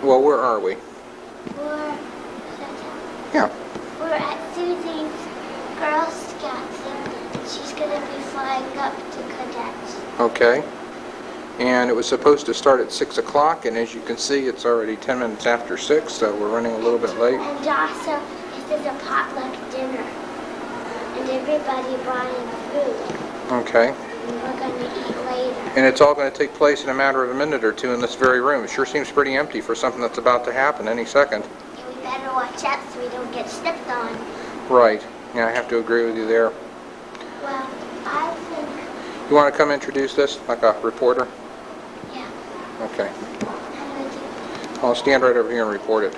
Well, where are we? Yeah. We're at Susie's Girl Scouts, and she's going to be flying up to cadets. Okay. And it was supposed to start at 6 o'clock, and as you can see, it's already 10 minutes after 6, so we're running a little bit late. And also, this is a potluck dinner, and everybody buying food. Okay. And we're going to eat later. And it's all going to take place in a matter of a minute or two in this very room. It sure seems pretty empty for something that's about to happen any second. And we better watch out so we don't get stepped on. Right. Yeah, I have to agree with you there. Well, I think... You want to come introduce this, like a reporter? Yeah. Okay. How do I do that? I'll stand right over here and report it.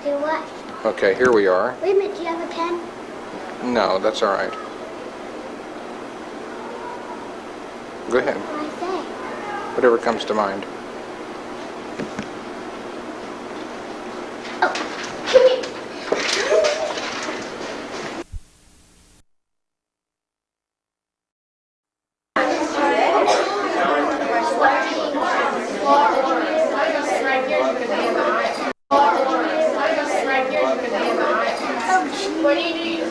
Do what? Okay, here we are. Wait a minute, do you have a pen? No, that's all right. Go ahead. What do I say? Whatever comes to mind. Oh, come here. What do you need?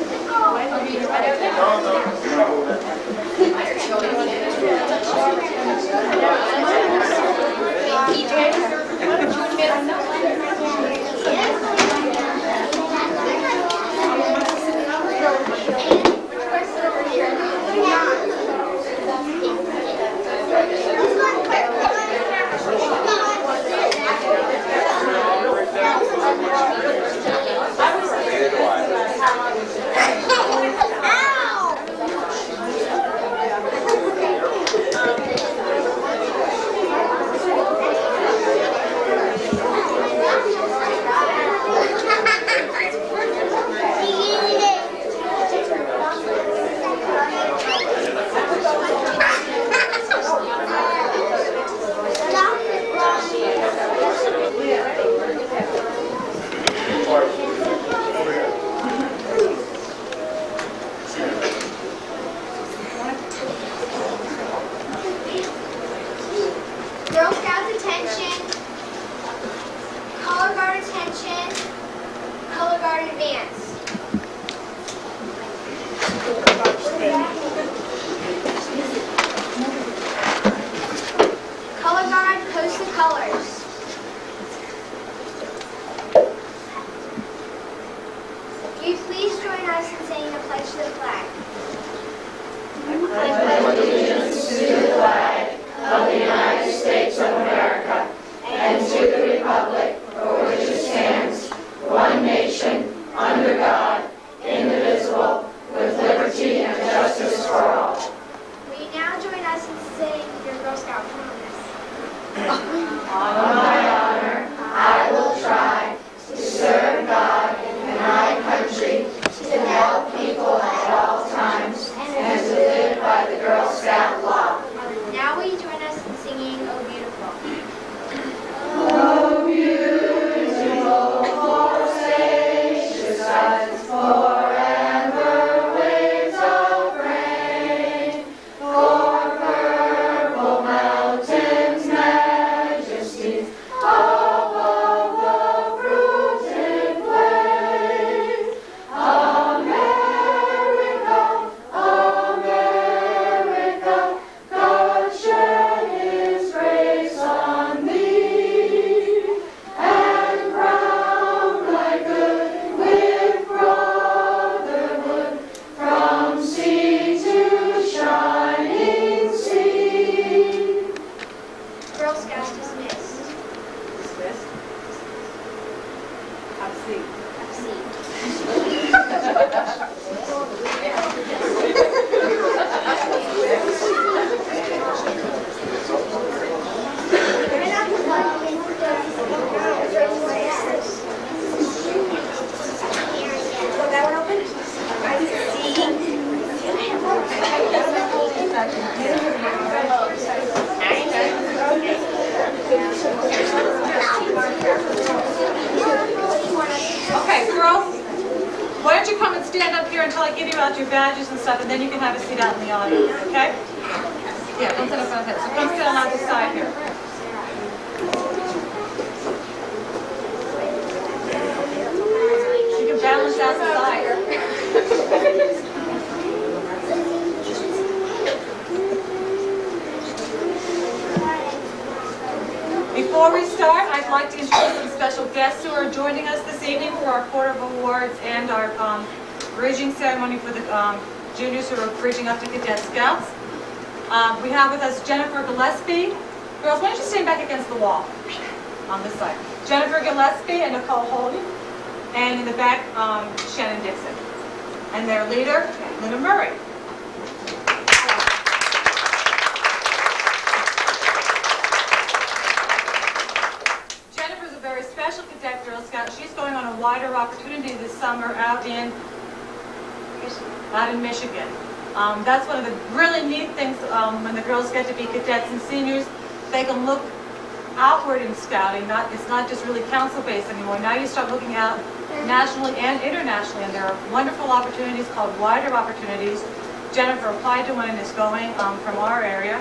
Girl Scouts attention, color guard attention, color guard advance. Color guard post the colors. Will you please join us in saying a pledge to the flag? I pledge allegiance to the flag of the United States of America and to the republic for which it stands, one nation, under God, indivisible, with liberty and justice for all. Will you now join us in saying your Girl Scout promise? On my honor, I will try to serve God and my country, to help people at all times, and to live by the Girl Scout law. Now will you join us in singing Oh Beautiful? Oh, beautiful, spacious skies, forever waves of rain, for purple mountains, majesty, above the fruited plain. America, America, God shed His grace on thee, and crowned thy good with brotherhood, from sea to shining sea. Girl Scouts dismissed. Have a seat. That one open? Okay, girls, why don't you come and stand up here until I give you out your badges and stuff, and then you can have a seat out in the audience, okay? Yeah, don't sit up on that. So come stand on the side here. Before we start, I'd like to introduce some special guests who are joining us this evening for our Quarter of Awards and our bridging ceremony for the juniors who are bridging up to Cadet Scouts. We have with us Jennifer Gillespie. Girls, why don't you stand back against the wall on this side? Jennifer Gillespie and Nicole Holden. And in the back, Shannon Dixon. And their leader, Linda Murray. Jennifer's a very special Cadet Girl Scout. She's going on a wider opportunity this summer out in Michigan. That's one of the really neat things when the girls get to be cadets and seniors. They can look outward in scouting. It's not just really council-based anymore. Now you start looking out nationally and internationally, and there are wonderful opportunities called wider opportunities. Jennifer applied to one and is going from our area,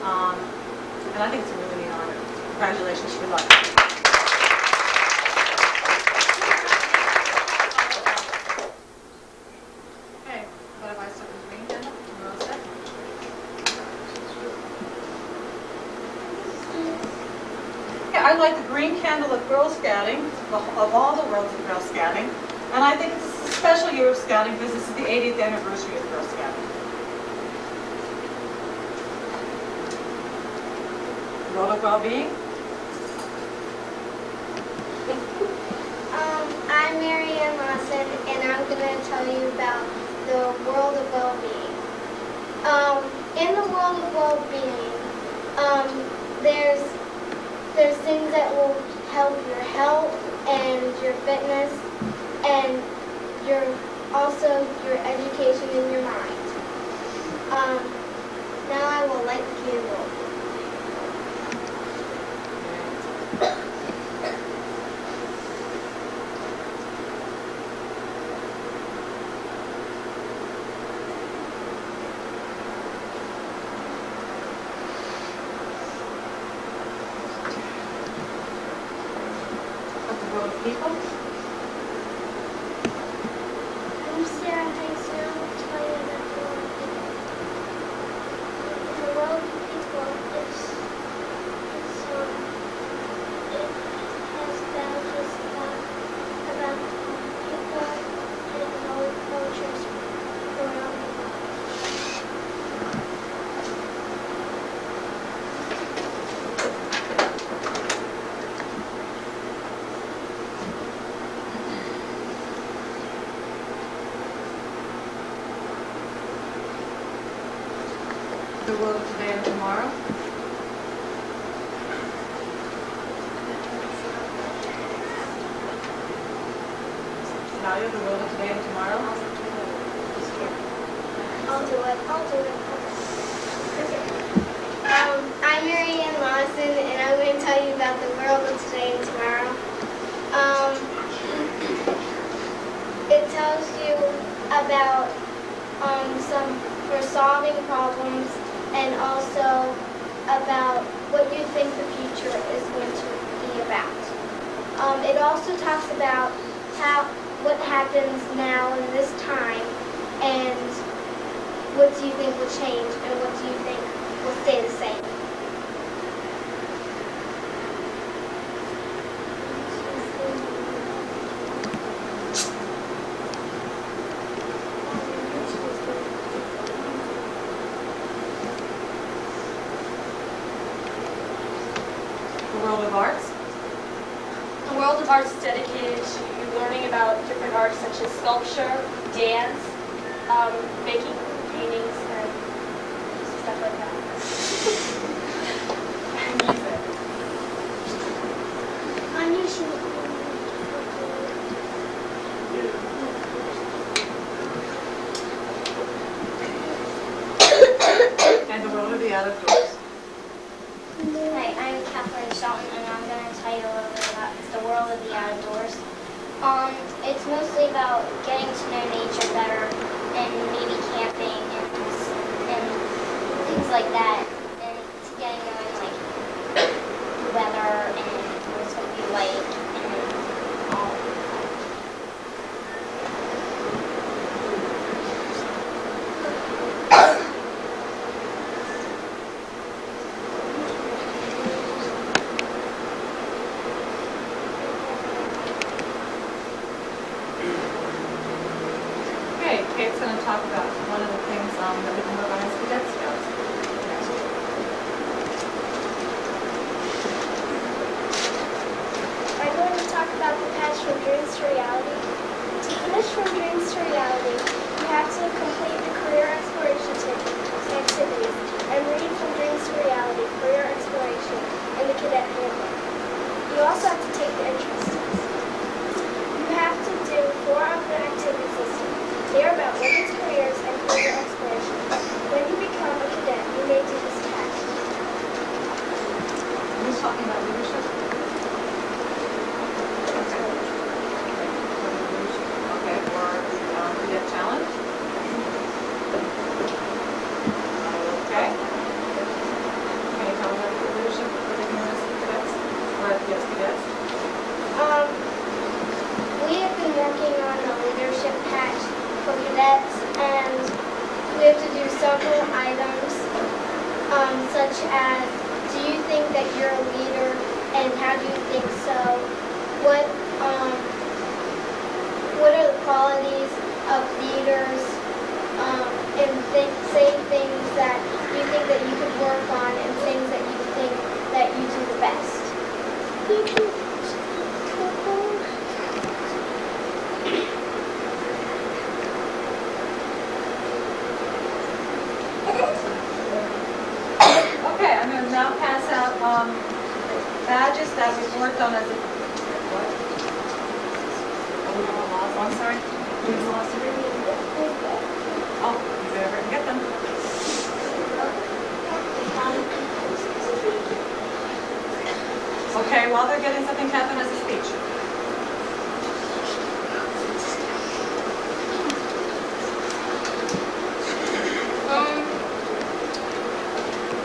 and I think it's a really neat honor. Congratulations, good luck. Okay, what have I stuck in green then? You're all set? I like the green candle of Girl Scouting, of all the worlds of Girl Scouting, and I think it's a special year of Scouting because this is the 80th anniversary of Girl Scouting. World of Well-Being. I'm Marianne Lawson, and I'm going to tell you about the world of well-being. In the world of well-being, there's things that will help your health and your fitness, and also your education and your mind. Now I will light the candle. People. I'm Sarah Hanks, and I'll tell you about the world of people. It has values about people and all cultures around the world. The world of today and tomorrow. Nadia, the world of today and tomorrow. I'll do it. I'm Marianne Lawson, and I'm going to tell you about the world of today and tomorrow. It tells you about for solving problems, and also about what you think the future is going to be about. It also talks about what happens now in this time, and what do you think will change, and what do you think will stay the same. The world of arts. The world of arts is dedicated to learning about different arts such as sculpture, dance, making paintings, and stuff like that. And music. I'm usually And the world of the outdoors. Hi, I'm Kathleen Shelton, and I'm going to tell you a little bit about the world of the outdoors. It's mostly about getting to know nature better, and maybe camping and things like that, and getting to know like the weather and what it's going to be like, and all of that. talk about one of the things that we can work on as Cadet Scouts. I'm going to talk about the patch from dreams to reality. To finish from dreams to reality, you have to complete the career exploration activities and read from dreams to reality, career exploration, and the cadet handbook. You also have to take the entrance test. You have to do 4 of the activities listed. They are about women's careers and career exploration. When you become a cadet, you may do this patch. Who's talking about leadership? Okay, for Cadet Challenge. Okay. Can you tell me about the leadership for the cadets? Or yes, cadets? We have been working on a leadership patch for cadets, and we have to do several items, such as, do you think that you're a leader, and how do you think so? What are the qualities of leaders, and say things that you think that you could work on, and things that you think that you do the best. Okay, I'm going to now pass out badges that we've worked on as a... What? Oh, I'm sorry. Oh, you better get them. Okay, while they're getting something, Catherine has a speech.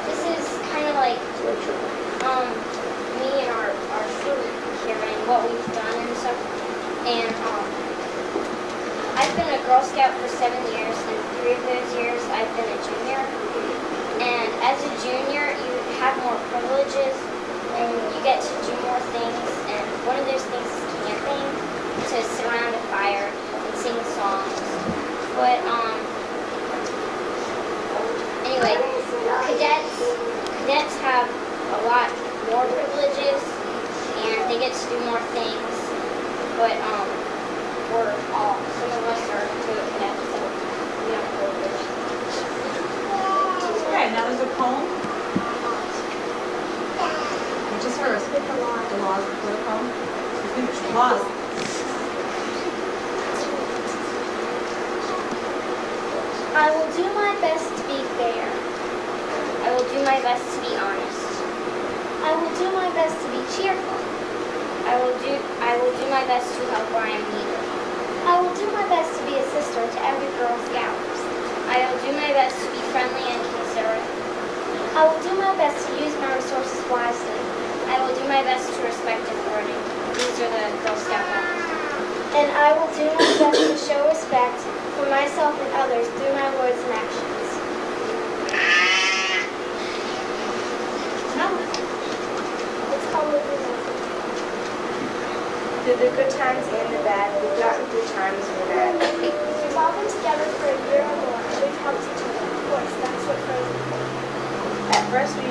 This is kind of like me and our group here and what we've done and stuff. And I've been a Girl Scout for 7 years, and 3 of those years I've been a junior. And as a junior, you have more privileges, and you get to do more things. And one of those things is camping, to sit around a fire and sing songs. But anyway, cadets have a lot more privileges, and they get to do more things. But some of us are cadets, so we don't privilege. Okay, now there's a poem. Which is first? The laws before the poem. Laws. I will do my best to be fair. I will do my best to be honest. I will do my best to be cheerful. I will do my best to help where I am needed. I will do my best to be a sister to every Girl Scout. I will do my best to be friendly and considerate. I will do my best to use my resources wisely. I will do my best to respect authority. These are the Girl Scout values. And I will do my best to show respect for myself and others through my words and actions. It's called living life. Through the good times and the bad, we've gotten through times when bad. We've all been together for a year or more, and we've helped each other. Of course, that's what friends are for. At first we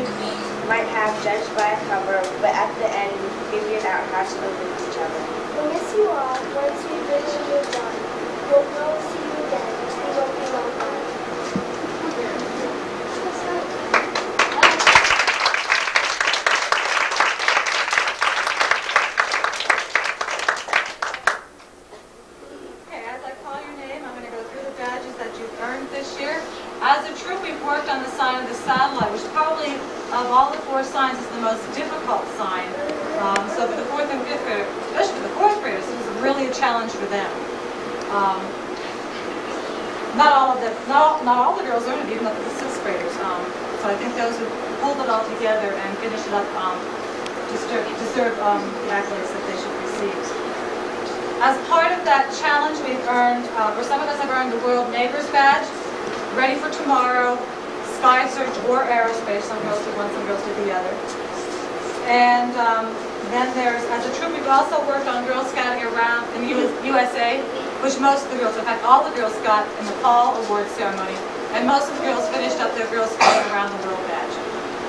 might have judged by a cover, but at the end we figured out how to live with each other. We miss you all. Once we've been and moved on, we'll see you again. We won't be long gone. Okay, as I call your name, I'm going to go through the badges that you've earned this year. As a troop, we've worked on the sign of the satellite, which probably, of all the 4 signs, is the most difficult sign. So for the 4th and 5th graders, especially for the 4th graders, it was really a challenge for them. Not all the girls earned it, even the 6th graders. So I think those who pulled it all together and finished it up deserve the accolades that they should receive. As part of that challenge, we've earned, or some of us have earned the World Neighbors Badge, Ready for Tomorrow, Sky Search, or Aerospace. Some girls did one, some girls did the other. And then there's, as a troop, we've also worked on Girl Scouting around in the USA, which most of the girls, in fact, all the girls got in the fall award ceremony, and most of the girls finished up their Girl Scouting around the world badge.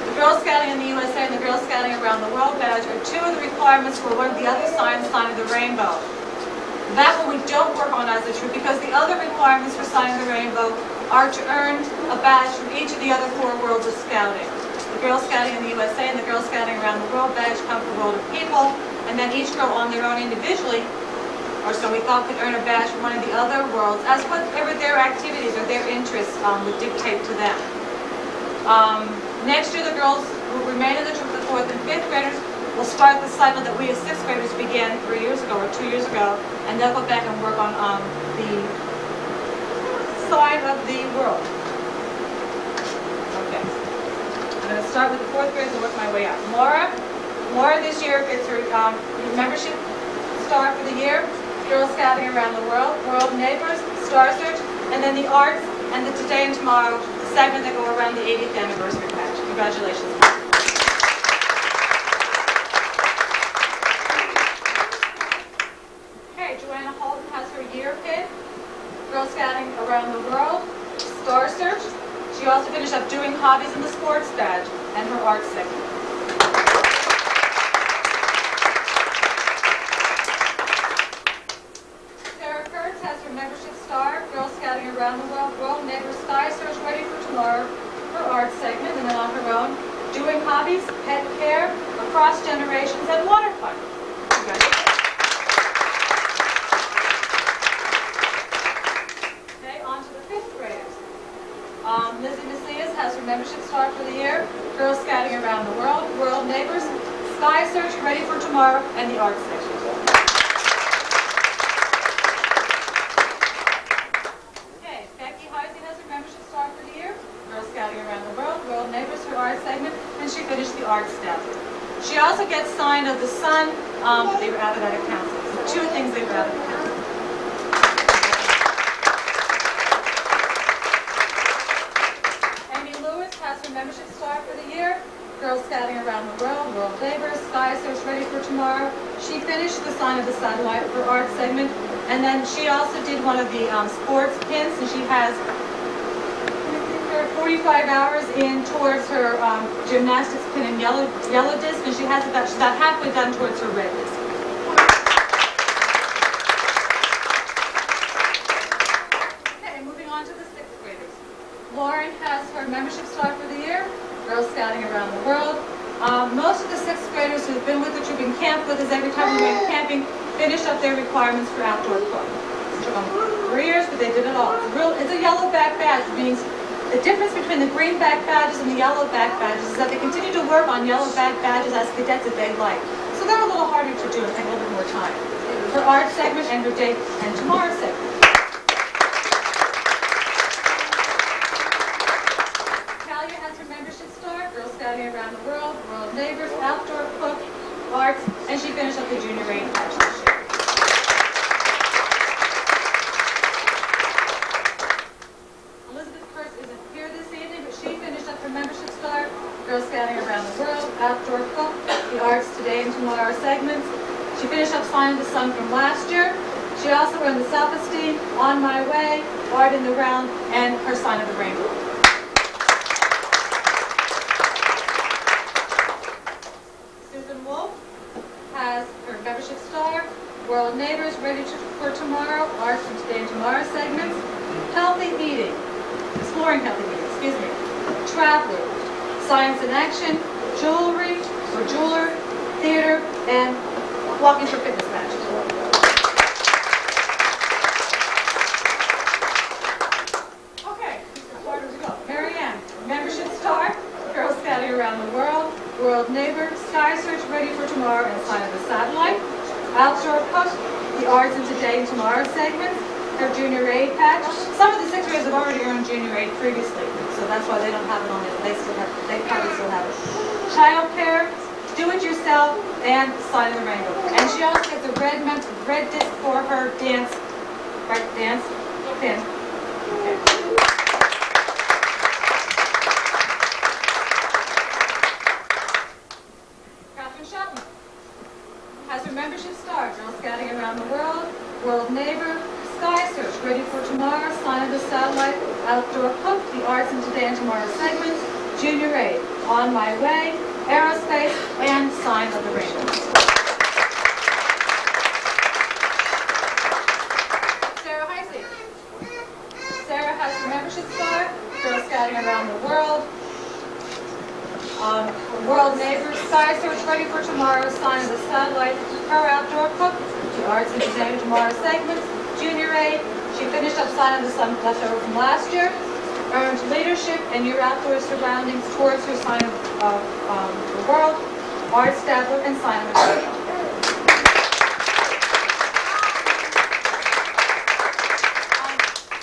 The Girl Scouting in the USA and the Girl Scouting around the world badge are two of the requirements for one of the other signs, sign of the rainbow. That one we don't work on as a troop because the other requirements for signing the rainbow are to earn a badge from each of the other 4 worlds of scouting. The Girl Scouting in the USA and the Girl Scouting around the world badge come from World of People, and then each girl on their own individually, or so we thought, could earn a badge from one of the other worlds, as whatever their activities or their interests would dictate to them. Next year, the girls will remain in the troop. The 4th and 5th graders will start the cycle that we as 6th graders began 3 years ago or 2 years ago, and they'll go back and work on the sign of the world. Okay. I'm going to start with the 4th graders and work my way up. Laura this year gets her membership star for the year, Girl Scouting around the world, World Neighbors, Star Search, and then the arts and the Today and Tomorrow segment that go around the 80th anniversary patch. Congratulations. Okay, Joanna Holden has her year pin, Girl Scouting around the world, Star Search. She also finished up doing hobbies in the sports badge and her arts segment. Sarah Kurtz has her membership star, Girl Scouting around the world, World Neighbors, Sky Search, Ready for Tomorrow, her arts segment, and then on her own, doing hobbies, pet care, across generations, and water fun. Okay, on to the 5th graders. Lizzie Macias has her membership star for the year, Girl Scouting around the world, World Neighbors, Sky Search, Ready for Tomorrow, and the arts section. Okay, Becky Heisey has her membership star for the year, Girl Scouting around the world, World Neighbors, her arts segment, and she finished the arts step. She also gets sign of the sun. They were added at a council. So 2 things they were added at a council. Amy Lewis has her membership star for the year, Girl Scouting around the world, World Neighbors, Sky Search, Ready for Tomorrow. She finished the sign of the satellite for arts segment, and then she also did one of the sports pins, and she has 45 hours in towards her gymnastics pin and yellow disc, and she's about halfway done towards her red disc. Okay, moving on to the 6th graders. Lauren has her membership star for the year, Girl Scouting around the world. Most of the 6th graders who've been with the troop and camped with us every time we went camping finished up their requirements for outdoor club. It took them 3 years, but they did it all. It's a yellow back badge, which means the difference between the green back badges and the yellow back badges is that they continue to work on yellow back badges as cadets if they like. So they're a little harder to do and take a little bit more time. Her art segment and her day and tomorrow segment. Talia has her membership star, Girl Scouting around the world, World Neighbors, Outdoor Cook, Arts, and she finished up the junior rain patch this year. Girl Scouting around the world, Outdoor Cook, the arts today and tomorrow segments. She finished up Sign of the Sun from last year. She also earned the Self-Esteem, On My Way, Art in the Round, and her Sign of the Rainbow. Susan Wolf has her membership star, World Neighbors, Ready for Tomorrow, Arts from Today and Tomorrow segments, Healthy Eating, Exploring Healthy Eating, excuse me, Traveling, Science in Action, Jewelry or Jeweler, Theater, and Walking for Fitness matches. Okay, harder to go. Marianne, membership star, Girl Scouting around the world, World Neighbor, Sky Search, Ready for Tomorrow, and Sign of the Satellite. Outdoor Cook, the Arts and Today and Tomorrow segments. Her junior aid patch. Some of the 6th graders have already earned junior aid previously, so that's why they don't have it on there. They probably still have it. Child care, do it yourself, and Sign of the Rainbow. And she also gets a red disc for her dance, right? Dance pin. Okay. Girl Scouting around the world, World Neighbor, Sky Search, Ready for Tomorrow, Sign of the Satellite, Outdoor Cook, The Arts in Today and Tomorrow segments, Junior Aid, On My Way, Aerospace, and Sign of the Rainbow. Sarah Heisey. Sarah has her membership star, Girl Scouting around the world, World Neighbor, Sky Search, Ready for Tomorrow, Sign of the Satellite, her Outdoor Cook, The Arts in Today and Tomorrow segments, Junior Aid. She finished up Sign of the Sun left over from last year, earned leadership in your outdoor surroundings towards her Sign of the World, Art Stabler, and Sign of the Rainbow.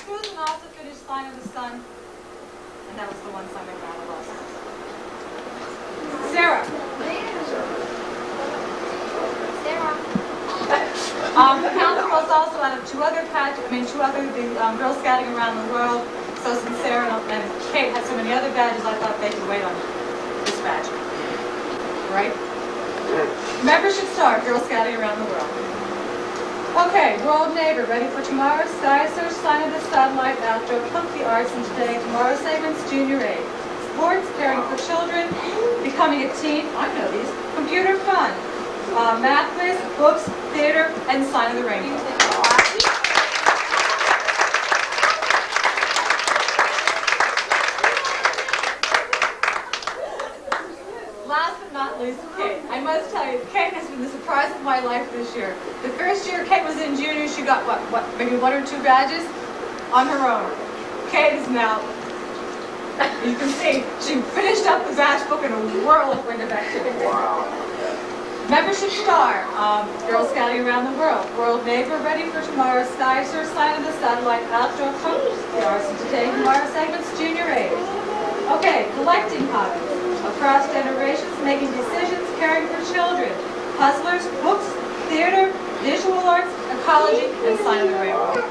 Susan also finished Sign of the Sun, and that was the one Sign of the lost. Sarah. The council was also out of two other Girl Scouting around the world. So since Sarah and Kate had so many other badges, I thought they could wait on this badge. Right? Membership star, Girl Scouting around the world. Okay, World Neighbor, Ready for Tomorrow, Sky Search, Sign of the Satellite, Outdoor Cook, The Arts in Today, Tomorrow segments, Junior Aid. Sports, Caring for Children, Becoming a Teen, I know these, Computer Fun, Math Quiz, Books, Theater, and Sign of the Rainbow. Last but not least, Kate. I must tell you, Kate has been the surprise of my life this year. The first year Kate was in junior, she got, maybe 1 or 2 badges on her own. Kate is now, you can see, she finished up the badge book in a whirlwind of activity. Wow. Membership star, Girl Scouting around the world, World Neighbor, Ready for Tomorrow, Sky Search, Sign of the Satellite, Outdoor Cook, The Arts in Today, Tomorrow segments, Junior Aid. Okay, collecting hobbies, across generations, making decisions, caring for children, puzzlers, books, theater, visual arts, ecology, and Sign of the Rainbow.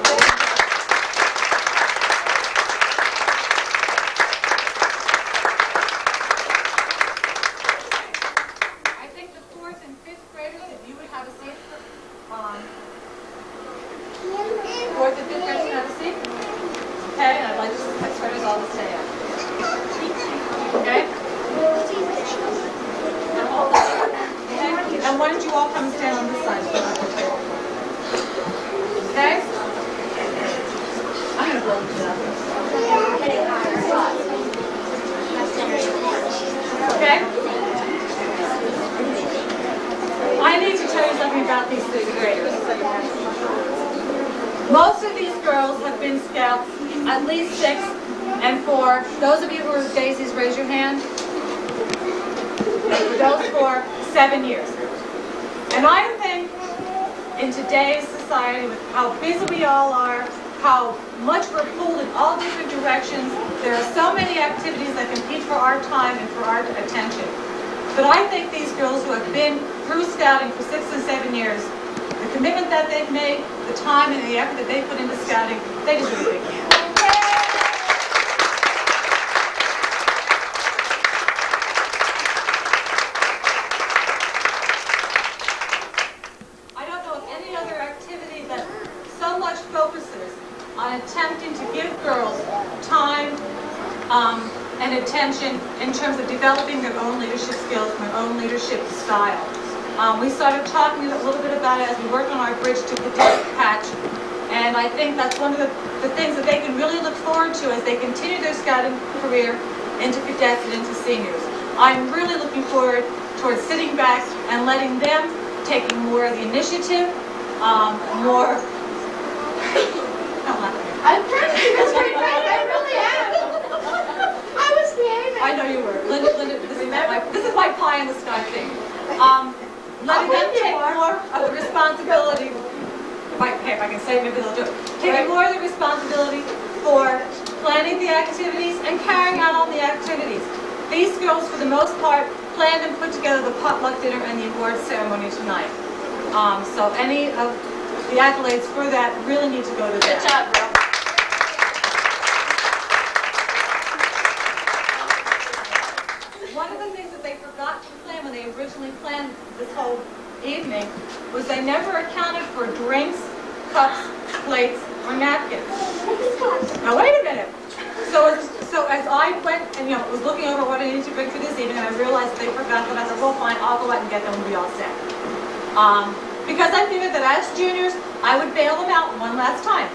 Why don't you all come stand on this side? Okay? I'm going to blow this up. Okay? I need to tell you something about these 6th graders. Most of these girls have been scouts, at least 6, and 4. Those of you who are daisies, raise your hand. Those 4, 7 years. And I think in today's society, with how busy we all are, how much we're pulled in all different directions, there are so many activities that compete for our time and for our attention. But I think these girls who have been through scouting for 6 and 7 years, the commitment that they've made, the time and the effort that they put into scouting, they deserve a big hand. Attempting to give girls time and attention in terms of developing their own leadership skills and their own leadership style. We started talking a little bit about it as we worked on our Bridge to Cadet patch, and I think that's one of the things that they can really look forward to as they continue their scouting career into cadets and into seniors. I'm really looking forward towards sitting back and letting them taking more of the initiative, more I'm trying to do this right now. I really am. I was behaving. I know you were. Linda, this is my pie in the sky thing. Letting them take more of the responsibility. If I can say it, maybe they'll do it. Taking more of the responsibility for planning the activities and carrying out all the activities. These girls, for the most part, planned and put together the potluck dinner and the awards ceremony tonight. So any of the accolades for that really need to go to them. Good job, girl. One of the things that they forgot to plan when they originally originally planned this whole evening was they never accounted for drinks, cups, plates, or napkins. Now wait a minute. So as I went and was looking over what I needed to bring for this evening, and I realized they forgot that, I said, well, fine, I'll go out and get them and be all set. Because I figured that as juniors, I would bail them out one last time.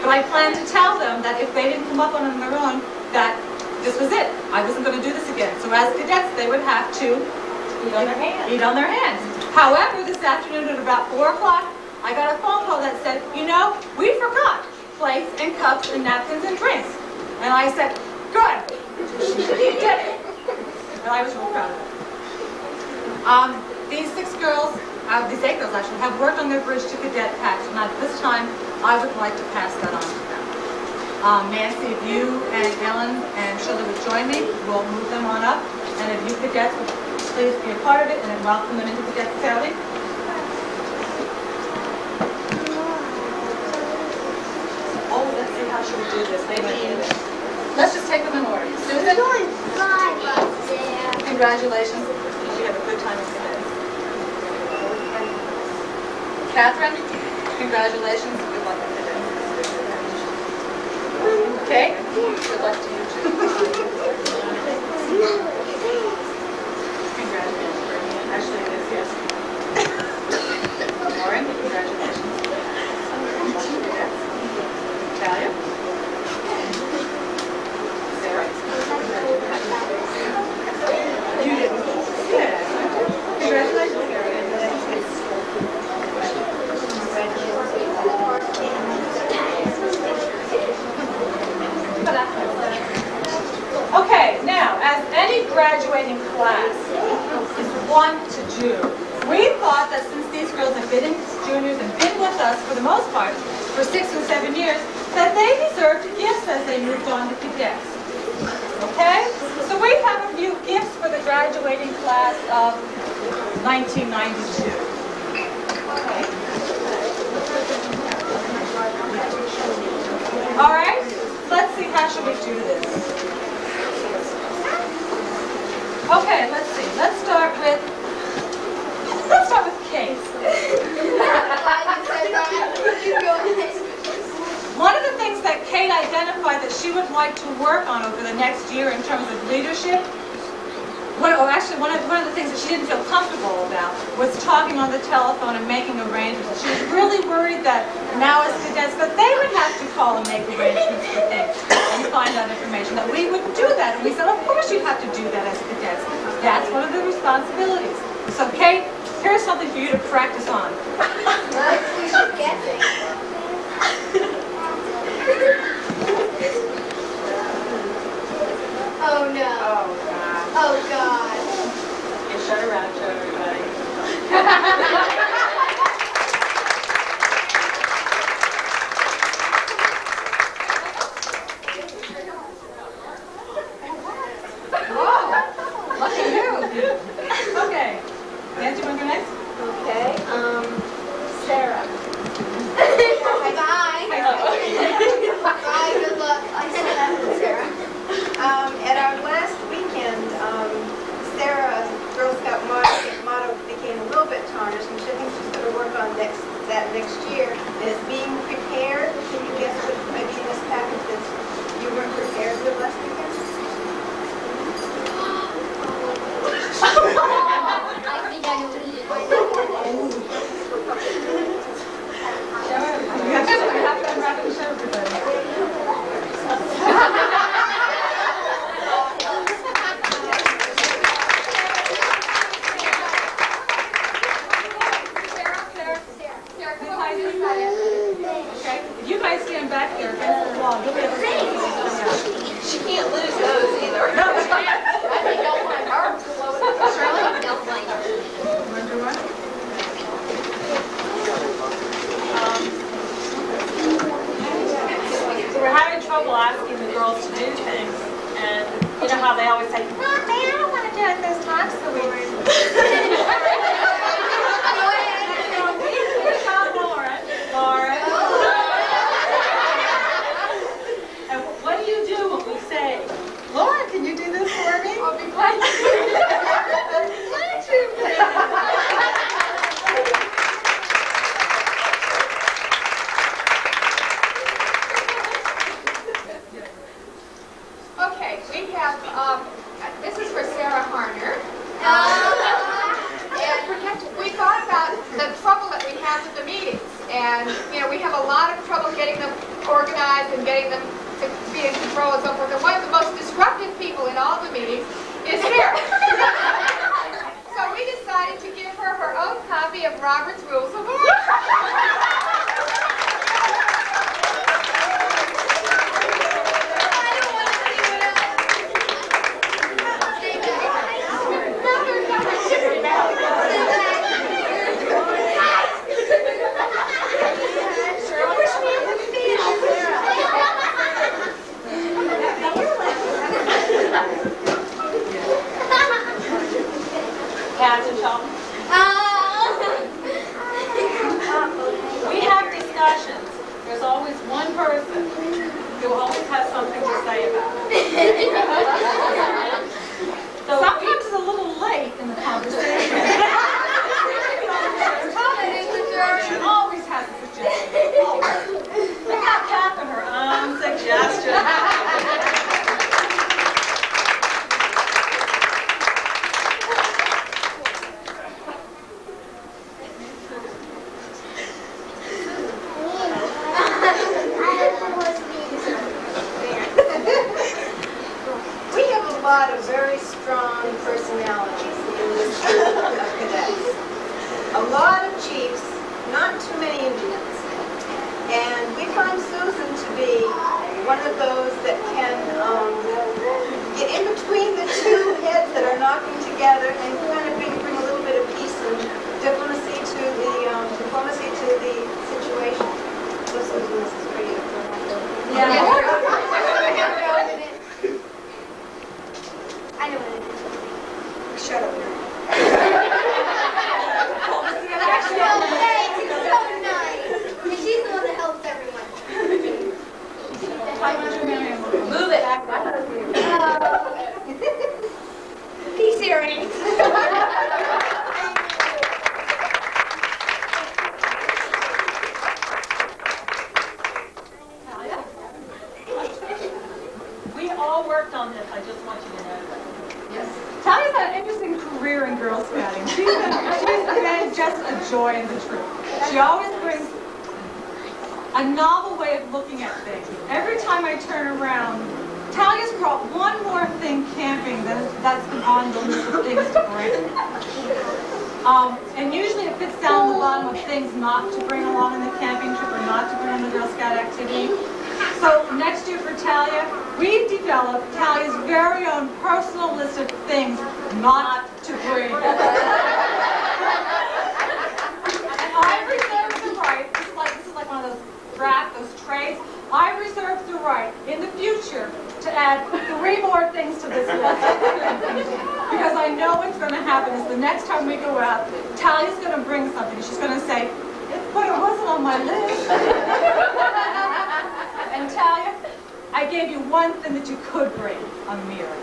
But I planned to tell them that if they didn't come up on their own, that this was it. I wasn't going to do this again. So as cadets, they would have to eat on their hands. However, this afternoon at about 4 o'clock, I got a phone call that said, we forgot plates and cups and napkins and drinks. And I said, good, you did it. And I was real proud of it. These 8 girls actually, have worked on their bridge to cadet patch. And at this time, I would like to pass that on to them. Nancy, if you and Ellen and Shirley would join me, we'll move them on up. And if you cadets would please be a part of it and then welcome them into Cadet Sally. Oh, let's see how should we do this. Let's just take them in order. Susan? Congratulations. Did you have a good time in cadets? Catherine? Congratulations. Good luck in cadets. Okay? Good luck to you too. Congratulations. Actually, it is, yes. Lauren, congratulations. Talia? Sarah? You didn't. Yeah. Congratulations, Sarah. Okay, now, as any graduating class want to do, we thought that since these girls have been juniors and been with us for the most part for 6 and 7 years, that they deserved gifts as they moved on to cadets. Okay? So we have a few gifts for the graduating class of 1992. All right? Let's see, how should we do this? Okay, let's see. Let's start with Kate. One of the things that Kate identified that she would like to work on over the next year in terms of leadership, one of the things that she didn't feel comfortable about was talking on the telephone and making arrangements. She was really worried that now as cadets that they would have to call and make arrangements for things and find out information, that we would do that. And we said, of course you have to do that as cadets. That's one of the responsibilities. So Kate, here's something for you to practice on. We should get it. Oh no. Oh, God. Oh God. You shut around to everybody. Whoa! Lucky you. Okay. Nancy, want to go next? Okay, Sarah. Bye. Bye. Good luck. I said that to Sarah. At our last weekend, Sarah's Girl Scout motto became a little bit tarnished. and, you know, we have a lot of trouble getting them organized and getting them to be in control and so forth. And one of the most disruptive people in all the meetings is here. So we decided to give her her own copy of Robert's Rules of Order. We have discussions. There's always one person who always has something to say about it. Sometimes it's a little late in the conversation. She always has a suggestion. Look at Catherine, her own suggestion. We have a lot of very strong personalities in this group of cadets. A lot of chiefs, not too many Indians. And we find Susan to be one of those that can get in between the two heads that are knocking together and kind of bring a little bit of peace and diplomacy to the situation. So Susan, this is for you. I know what it is. Shut up. Thanks, it's so nice. And she's the one that helps everyone. Move it. Peace earrings. We all worked on this, I just want you to know that. Yes. Talia's had an interesting career in Girl Scouting. She's been just a joy in the troop. She always brings a novel way of looking at things. Every time I turn around, Talia's brought one more thing camping that's been on the list of things to bring. And usually it fits down the bottom of things not to bring along in the camping trip or not to bring on the Girl Scout activity. So next year for Talia, we've developed Talia's very own personal list of things not to bring. And I reserve the right, this is like one of those trays, I reserve the right in the future to add 3 more things to this list. Because I know what's going to happen is the next time we go out, Talia's going to bring something. She's going to say, but it wasn't on my list. And Talia, I gave you one thing that you could bring, a mirror.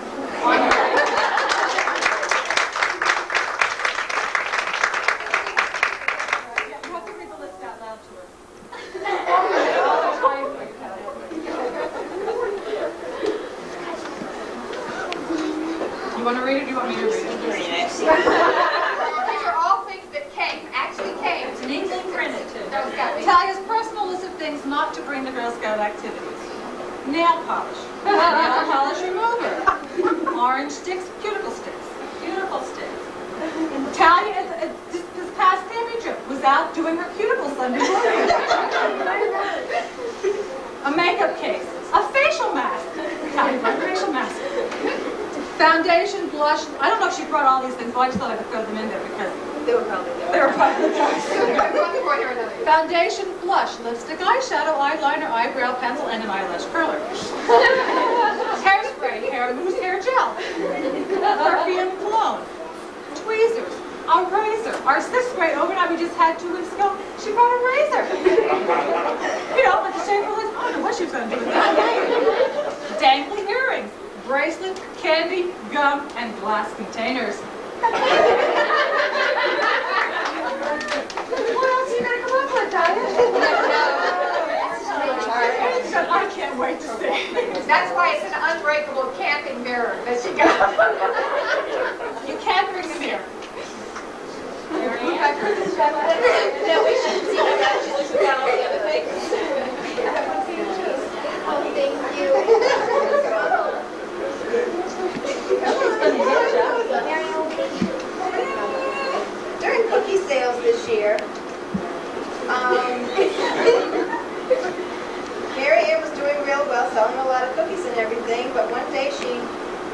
You have to read the list out loud to her. I'll try it for you, Talia. You want to read it or do you want me to read it? These are all things that actually came. It's neatly printed too. Girl Scout meeting. Talia's personal list of things not to bring to Girl Scout activities. Nail polish. Nail polish remover. Orange sticks, cuticle sticks. Cuticle sticks. Talia, this past camping trip, was out doing her cuticle Sunday morning. A makeup case. A facial mask. Talia brought a facial mask. Foundation, blush. I don't know if she brought all these things, but I just thought I could throw them in there because They were probably there. they were probably One point or another. Foundation, blush, lipstick, eyeshadow, eyeliner, eyebrow, pencil, and an eyelash curler. Hairspray, hair mousse, hair gel. Perfume, cologne. Tweezers, a razor. Our 6th grade overnight we just had 2 weeks ago, she brought a razor. You know, like the shape of I don't know what she was going to do with that. Dangly earrings, bracelet, candy, gum, and glass containers. What else are you going to come up with, Talia? I can't wait to see. That's why it's an unbreakable camping mirror that she got. You can't bring the mirror. You have No, we shouldn't see her now. She looks down all the other things. Oh, thank you. During cookie sales this year, Mary Ann was doing real well, selling a lot of cookies and everything, but one day she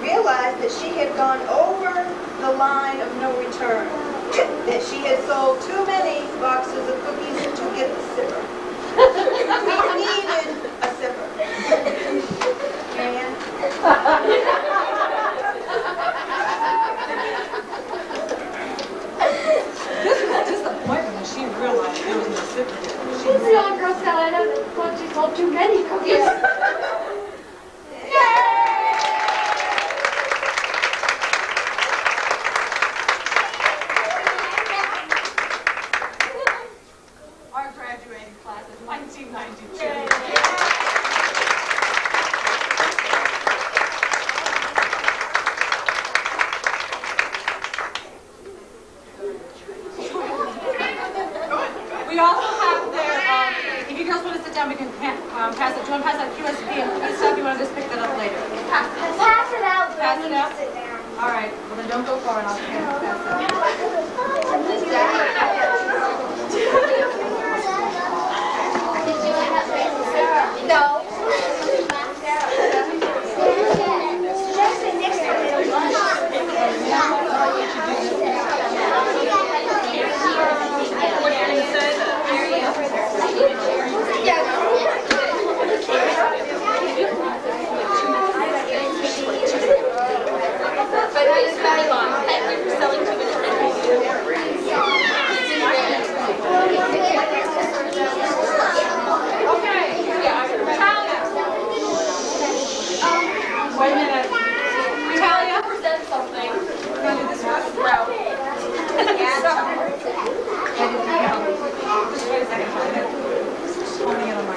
realized that she had gone over the line of no return, that she had sold too many boxes of cookies to get the sipper. We needed a sipper. Mary Ann? This was a disappointment when she realized there was no sipper. She's the only girl that I know that thought she sold too many cookies. Our graduating class is 1992. We also have there, if you girls want to sit down, we can pass it. Do you want to pass that QSP and cookie stuff? You want to just pick that up later? Pass it out. Pass it out? Sit down. All right, well then don't go far and I'll pass it out. No. But it's very long. We're selling 2 Wait a minute. Natalia? Present something. Can you do this first? No. Just wait a second. Holding it on my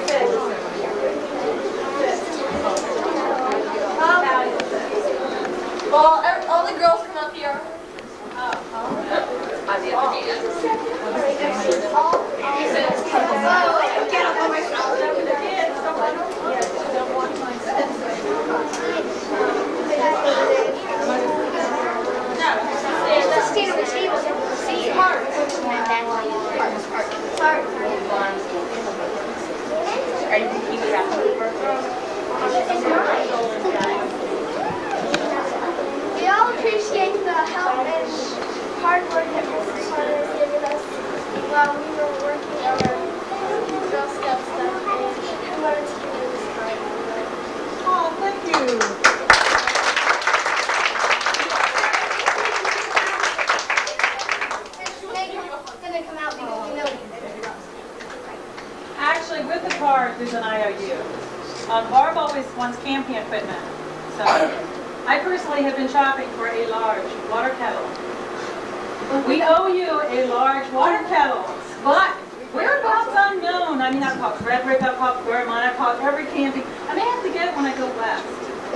Well, all the girls come up here. I'm the other meeting. Get up on my Just stand on the table. See heart. Are you thinking about We all appreciate the help and hard work that Mrs. Carter has given us while we were working on our Girl Scout stuff, and we wanted to give you this card. Oh, thank you. It's gonna come out because we know you. Actually, with the card, there's an IOU. Barb always wants camping equipment, so I personally have been shopping for a large water kettle. We owe you a large water kettle, but whereabouts unknown. I mean, I've called Frederick, I've called Vermont, I've called every camping. I may have to get it when I go west.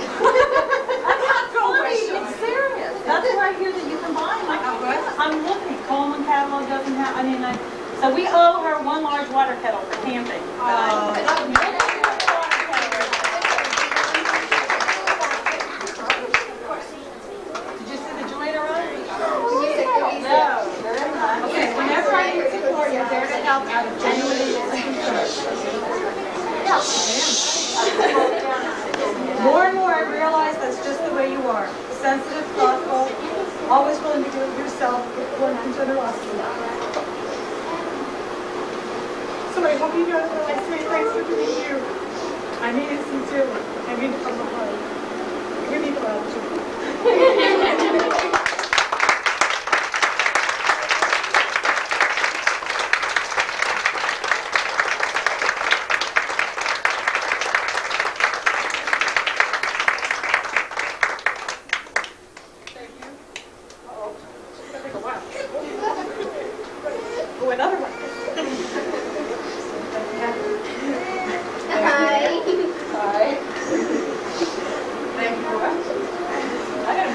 I'm not funny, it's serious. That's where I hear that you can buy them. I'm looking. Coleman catalog doesn't have, so we owe her one large water kettle for camping. Did you see the Julieta run? No. Okay, whenever I need support, you're there to help out of genuine More and more I realize that's just the way you are. Sensitive, thoughtful, always willing to do it yourself with generosity. So I hope you know that I say thanks for being you. I mean it sincerely. I mean it from the heart. You need gratitude. Oh, another one. Hi. Hi. Thank you. I gotta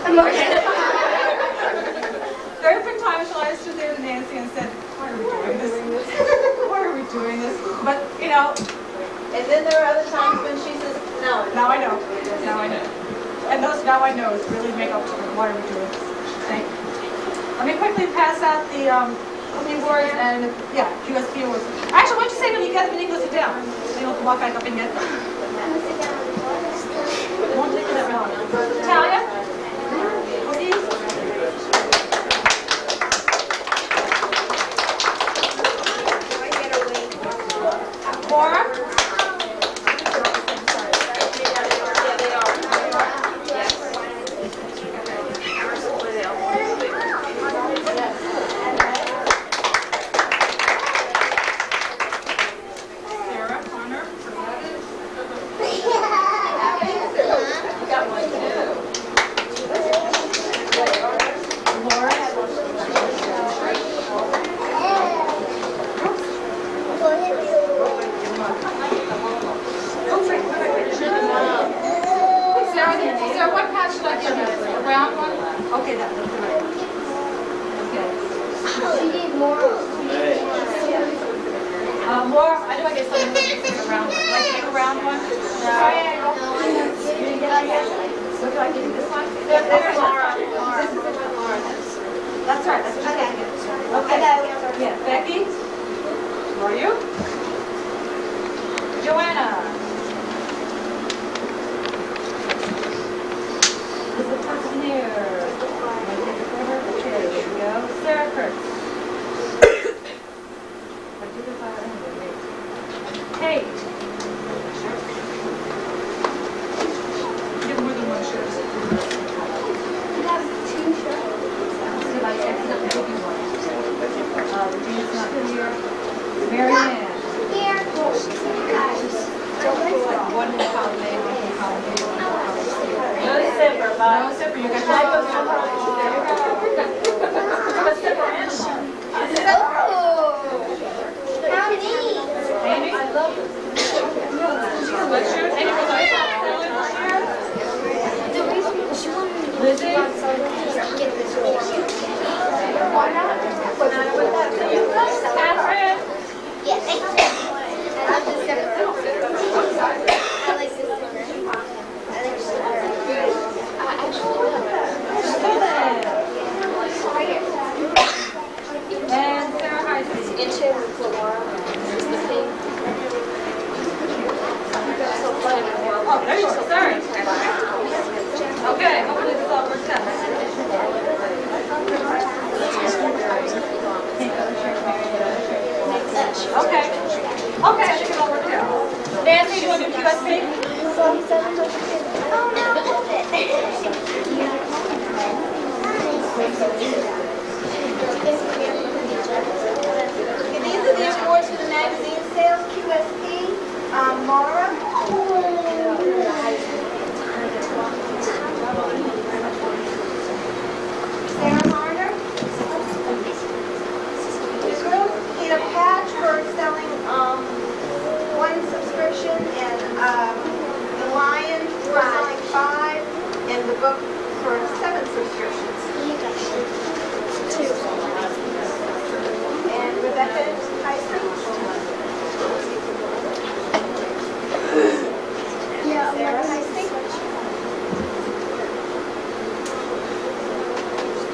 There have been times when I stood there to Nancy and said, why are we doing this? Why are we doing this? But, you know, And then there are other times when she says, no. now I know. Now I know. And those now I know really make up for why are we doing this. Thank you. Let me quickly pass out the awards and, yeah, USP awards. Actually, why don't you say when you get them and you go sit down? So you'll walk back up and get them. Won't take that long. Talia? Please. Laura? Sarah, Connor? Laura? Sarah, what patch should I give you? A round one? Okay, that's the right. Okay. She need more. Laura, I know I get something to take a round one. Can I take a round one? Triangle. You didn't get it yet? What do I give you this one? There's Laura. That's right, that's what I get. Okay. Yeah, Becky? Who are you? Joanna? Is the person here? Okay, there we go. Sarah Kurtz. Kate. You have more than one shirt. You have 2 shirts. So I accidentally gave you one. Regina's not here. Mary Ann. Here. One in column A, one in column B, one in column C. No zipper, but. No, separate. You got your How neat. Amy? I love this. Let's shoot. Amy, would you Lizzie? Catherine? Yes. I love this zipper. I like this zipper. I like this zipper. And Sarah Heisey. Into Laura. Oh, there you are. Sorry. Okay, hopefully this all works out. Okay. Okay, I think it all worked out. Nancy, do you want to do QSP? Oh no, hold Okay, these are the awards for the magazine sales, QSP. Laura. Sarah Harner. This girl get a patch for selling 1 subscription, and the Lion for selling 5, and the book for 7 subscriptions. And Rebecca Tyson. Yeah, Sarah Heisey.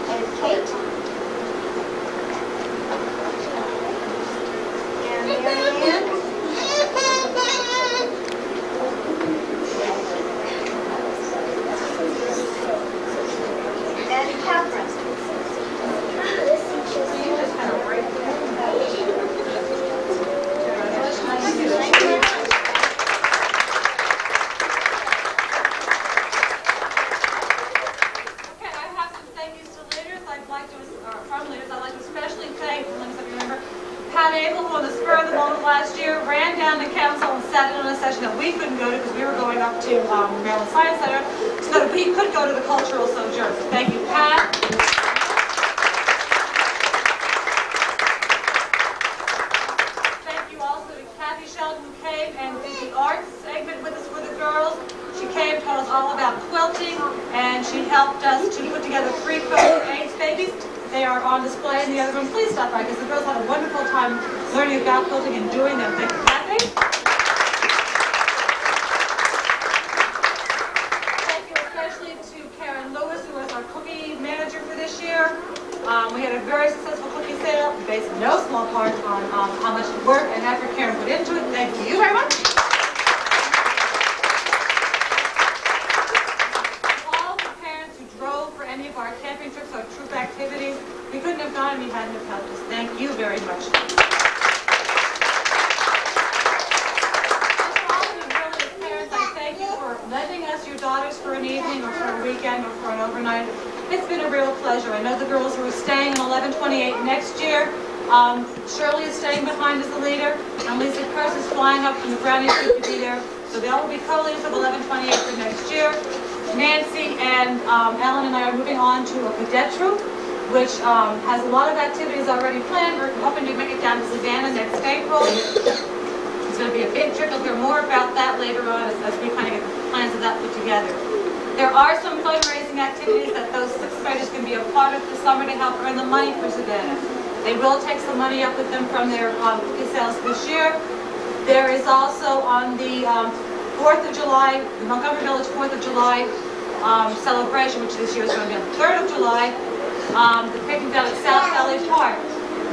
And Kate. And Mary Ann. And Catherine. You just kind of break last year, ran down to council and sat in on a session that we couldn't go to because we were going up to Maryland Science Center so that we could go to the cultural sojourn. So thank you, Pat. Thank you also to Kathy Sheldon, who came and did the arts segment with us for the girls. She came, told us all about quilting, and she helped us to put together 3 COVID AIDS babies. They are on display in the other room. Please stop by because the girls had a wonderful time learning about quilting and doing them. Thank you, Kathy. Thank you especially to Karen Lewis, who was our cookie manager for this year. We had a very successful cookie sale based in no small part on how much work and effort Karen put into it. Thank you very much. All the parents who drove for any of our camping trips or troop activities, we couldn't have gone if you hadn't have helped us. Thank you very much. Thank you for lending us your daughters for an evening or for a weekend or for an overnight. It's been a real pleasure. I know the girls who are staying in 1128 next year. Shirley is staying behind as the leader, and Lisa Kurz is flying up from the Brownie Street to be there. So they all will be co-leaders of 1128 for next year. Nancy and Ellen and I are moving on to a cadet troop, which has a lot of activities already planned. We're hoping to make it down to Savannah next April. It's going to be a big trip. You'll hear more about that later on as we kind of get the plans of that put together. There are some fundraising activities that those 6th graders can be a part of this summer to help earn the money for Savannah. They will take some money up with them from their cookie sales this year. There is also on the 4th of July, the Montgomery Village 4th of July celebration, which this year is going to be on the 3rd of July, the picnic down at South Valley Park.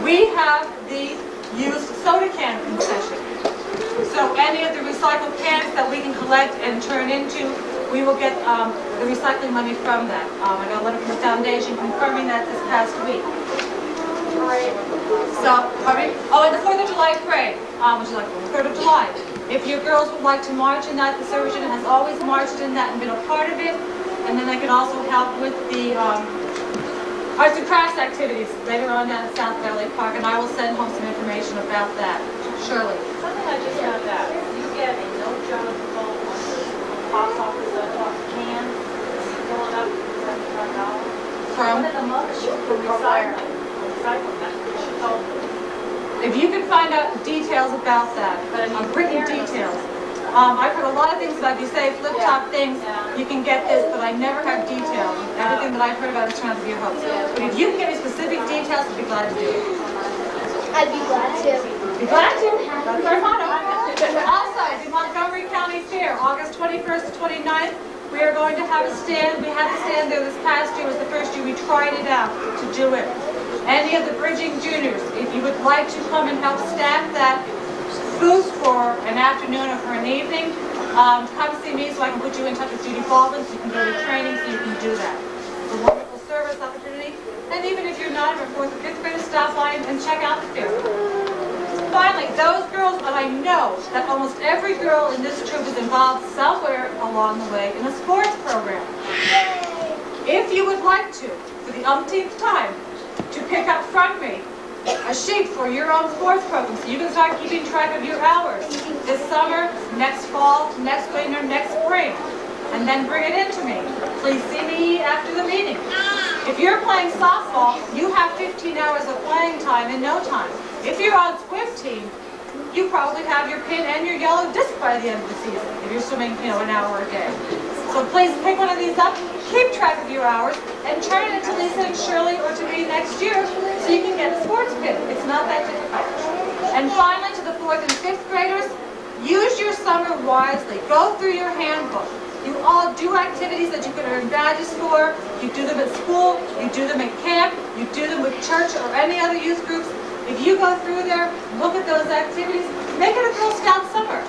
We have the used soda can concession. So any of the recycled cans that we can collect and turn into, we will get the recycling money from that. I got a letter from the foundation confirming that this past week. So, and the 4th of July parade, which is like the 3rd of July. If your girls would like to march in that, the Surgeon has always marched in that and been a part of it. And then they can also help with the arts and crafts activities later on down at South Valley Park, and I will send home some information about that. Shirley. Something I just found out. You get a no job vote on the post office cans. You fill it up for $75. From? One of the mothers from recycling. That's what she told me. If you can find out details about that, written details. I've heard a lot of things about, if you say flip-top things, you can get this, but I never have details. Everything that I've heard about is trying to be your hopes. But if you can get me specific details, I'd be glad to do it. I'd be glad to. Be glad to. That's our motto. Also, the Montgomery County Fair, August 21st to 29th, we are going to have a stand. We had a stand there this past year. It was the first year we tried it out to do it. Any of the Bridging Juniors, if you would like to come and help staff that booth for an afternoon or for an evening, come see me so I can put you in touch with Judy Baldwin so you can go to training so you can do that. It's a wonderful service opportunity. And even if you're not a 4th or 5th grader, stop by and check out the fair. Finally, those girls, but I know that almost every girl in this troop is involved somewhere along the way in a sports program. If you would like to, for the umpteenth time, to pick up from me a sheet for your own sports program so you can start keeping track of your hours this summer, next fall, next winter, next spring, and then bring it in to me. Please see me after the meeting. If you're playing softball, you have 15 hours of playing time in no time. If you're on swim team, you probably have your pin and your yellow disc by the end of the season if you're swimming, an hour a day. So please pick one of these up, keep track of your hours, and turn it into Lisa and Shirley or to me next year so you can get a sports pin. It's not that difficult. And finally, to the 4th and 5th graders, use your summer wisely. Go through your handbook. You all do activities that you can earn badges for. You do them at school, you do them at camp, you do them with church or any other youth groups. If you go through there, look at those activities, make it a Girl Scout summer.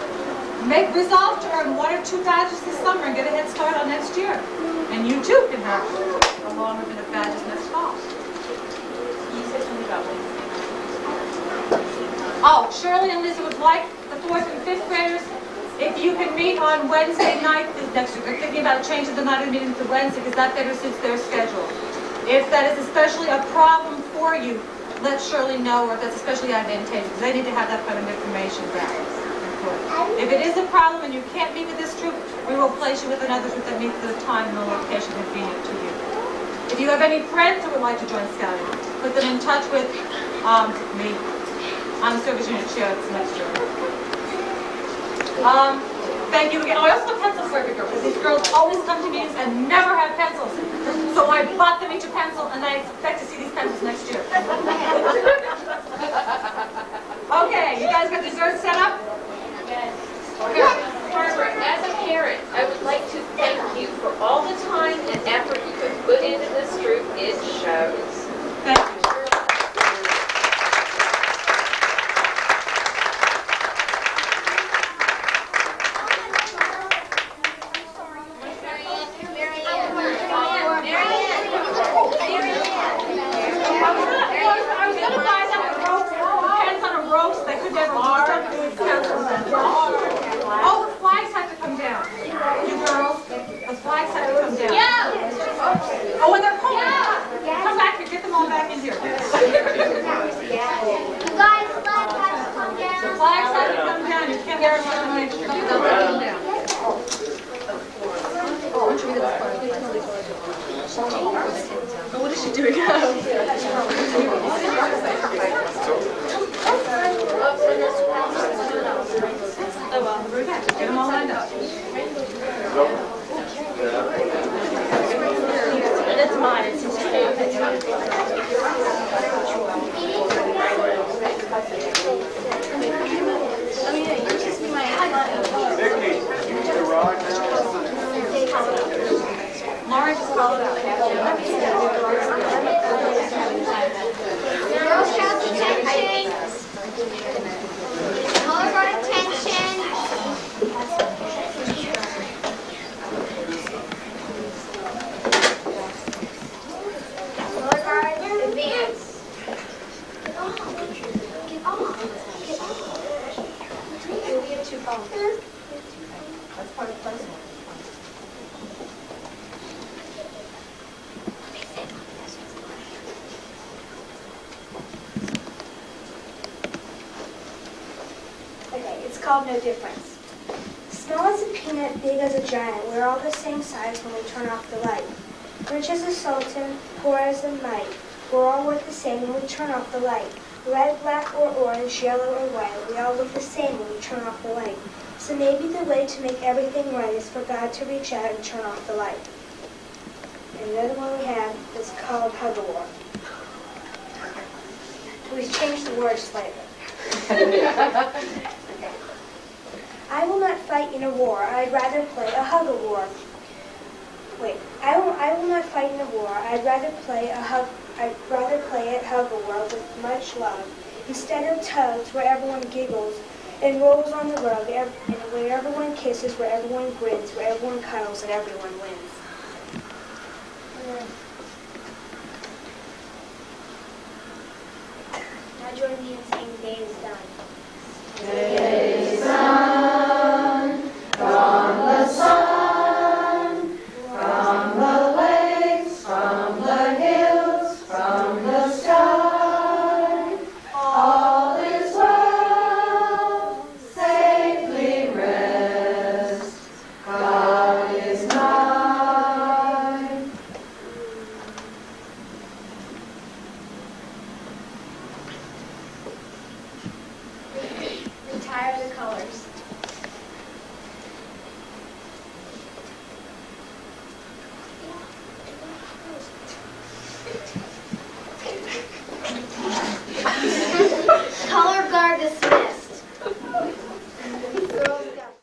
Resolve to earn 1 or 2 badges this summer and get a head start on next year. And you too can have a longer bit of badges next fall. You said something about Oh, Shirley and Lisa would like the 4th and 5th graders, if you can meet on Wednesday night next week. They're thinking about changing the night of the meeting to Wednesday because that better suits their schedule. If that is especially a problem for you, let Shirley know, or if that's especially advantageous, because they need to have that kind of information back. If it is a problem and you can't meet with this troop, we will place you with another troop that meets at a time and a location convenient to you. If you have any friends who would like to join Scouting, put them in touch with me. I'm the service unit chair that's next year. Thank you again. Oh, I also have pencils for every girl, because these girls always come to meetings and never have pencils. bought them each a pencil, and I expect to see these pencils next year. Okay, you guys got dessert set up? Barbara, as a parent, I would like to thank you for all the time and effort you have put into this group. It shows. Thank you. I was gonna buy them a roast, pens on a roast. They could never use them. Oh, the flags have to come down. You girls, the flags have to come down. Yeah. Oh, and they're cold. Come back here. Get them all back in here. You guys, flags have to come down. The flags have to come down. You can't have them next year. You don't have them down. What is she doing? Oh, well, get them all lined up. That's mine. It's Lauren just called out. Girl Scouts attention. Color guard attention. Color guard advance. Get off. Get off. Get off. We have 2 phones. That's part of the personal. Okay, it's called No Difference. Small as a peanut, big as a giant, we're all the same size when we turn off the light. Rich as a sultan, poor as a mite, we're all worth the same when we turn off the light. Red, black, or orange, yellow, or white, we all look the same when we turn off the light. So maybe the way to make everything right is for God to reach out and turn off the light. And the other one we have is called Hug a War. We've changed the words slightly. I will not fight in a war. I'd rather play a hug-a-war. Wait, I will not fight in a war. I'd rather play it hug-a-war with much love. Instead of tugs where everyone giggles and rolls on the rug, and where everyone kisses, where everyone grins, where everyone cuddles, and everyone wins. Now join me in saying day is done. Yeah.